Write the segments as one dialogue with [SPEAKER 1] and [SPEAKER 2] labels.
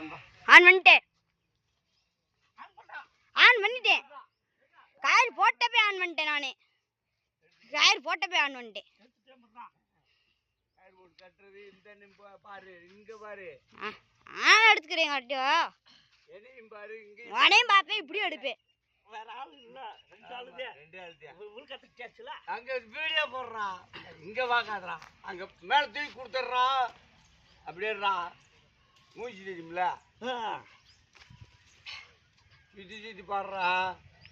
[SPEAKER 1] on பண்ணிட்டேன் on பண்ணிட்டேன் coil போட்டப்பே on பண்ணிட்டேன் நானே காயில் போட்டப்பே ஆன் பண்ணிட்டேன் ஆன் எடுத்துக்கிறேன் கட்டியோ உனையும் பார்ப்பேன் இப்படியும் எடுப்பேன்
[SPEAKER 2] அங்க வீடியோ போடுறான் இங்க வாங்காதரா அங்க மேல தூக்கி கொடுத்துட்றான் அப்படியேடா மூஞ்சி தெரியுமில்ல சுத்தி சுத்தி பாடுறா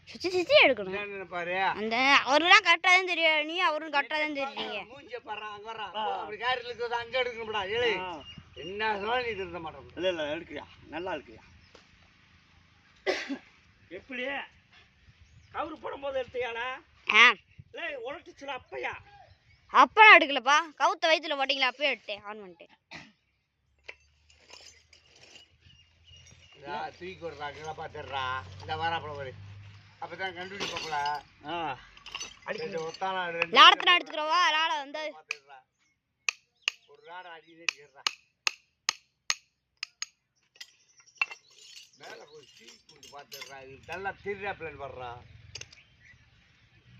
[SPEAKER 1] சுத்தி சுத்தி எடுக்கணும்
[SPEAKER 2] பாரு
[SPEAKER 1] அந்த அவருலாம் கரெக்டாக தான் தெரியும் நீ அவரும் கரெக்டாக தான் தெரியுங்க
[SPEAKER 2] மூஞ்சிய பாடுறான் அங்க வர்றான் அப்படி காரில் இருக்கிறது அங்க எடுக்கணும்டா ஏழு என்ன சொன்னாலும் நீ திருந்த மாட்டோம் இல்லை இல்லை எடுக்கிறியா நல்லா இருக்கியா எப்படி கவுரு போடும்போது எடுத்தியாடா இல்லை உலட்டுச்சுல அப்பையா
[SPEAKER 1] அப்பெல்லாம் எடுக்கலப்பா கவுத்த வயிற்றுல போட்டிங்களா அப்பயே எடுத்தேன் ஆன் பண்ணிட்டேன்
[SPEAKER 2] தூக்கி விடுறா பார்த்துடுறா இந்த வராப்பட வரு அப்பதான் கண்டுபிடிப்பாங்களா அடிக்க ஒத்தானா
[SPEAKER 1] லாடத்தை எடுத்துக்கிறவா லாட வந்து
[SPEAKER 2] பார்த்துடுறா ஒரு லாடை அடிக்கிறே சேர்றா மேலே போய் தூக்கி பார்த்துடுறா இது நல்லா தெரியாப்பிலன்னு வர்றா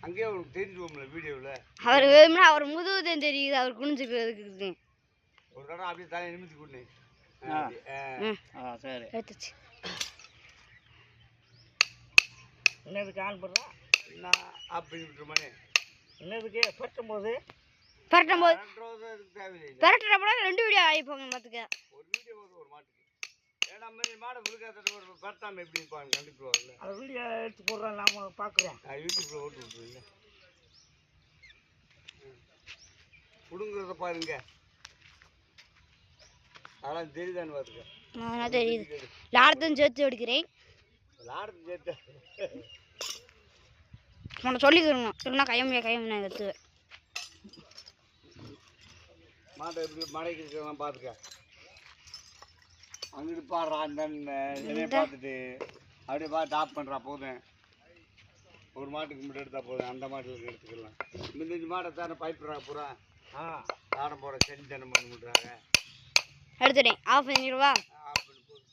[SPEAKER 2] அங்கேயே அவருக்கு தெரிஞ்சுவோம்ல வீடியோவில்
[SPEAKER 1] அவர் வேணும்னா அவர் முதுகுதான் தெரியுது அவர் குனிஞ்சுக்கிறதுக்கு
[SPEAKER 2] ஒரு தடவை அப்படியே தலையை நிமித்தி கொண்டு சரி
[SPEAKER 1] எடுத்துச்சு
[SPEAKER 2] என்னதுக்கு ஆன் பண்ணுறா என்ன அப்படி விட்டுருமானே என்னதுக்கு பரட்டும் போது தேவையில்லை
[SPEAKER 1] பரட்டுறப்பட 2 வீடியோ ஆகிப்போங்க பார்த்துக்க
[SPEAKER 2] ஒரு வீடியோ போதும் ஒரு மாட்டுக்கு ஏன்னா மாடை முழுக்காத ஒரு பரட்டாமல் எப்படி இருப்பாங்க கண்டுக்குவாங்கல்ல அதை வீடியோ எடுத்து போடுறாங்க நாம பார்க்குறோம் யூடியூப்பில் ஓட்டு விட்டுருங்க பிடுங்குறத பாருங்க அதெல்லாம் தெரியுதான்னு பார்த்துக்க
[SPEAKER 1] தெரியுது லாடத்தையும் சேர்த்து எடுக்கிறேன்
[SPEAKER 2] லாடத்தை சேர்த்து
[SPEAKER 1] உன்னை சொல்லிக்கிறோம் இல்லைன்னா கையம் நான் எடுத்துவேன்
[SPEAKER 2] மாட்டை எப்படி மடைக்கு இருக்கிறதெல்லாம் பார்த்துக்க அங்கிட்டு பாடுறா அந்த என்னைய பார்த்துட்டு அப்படியே பார்த்து ஆஃப் பண்ணுறா போதும் ஒரு மாட்டுக்கு மட்டும் எடுத்தால் போதும் அந்த மாட்டுக்கு எடுத்துக்கலாம் இந்த மாட்டை தானே பைப்புறா பூரா தானம் போட செஞ்சு தானே பண்ணி விட்றாங்க
[SPEAKER 1] எடுத்துட்டேன் ஆஃப் பண்ணிடுவா
[SPEAKER 2] ஆஃப்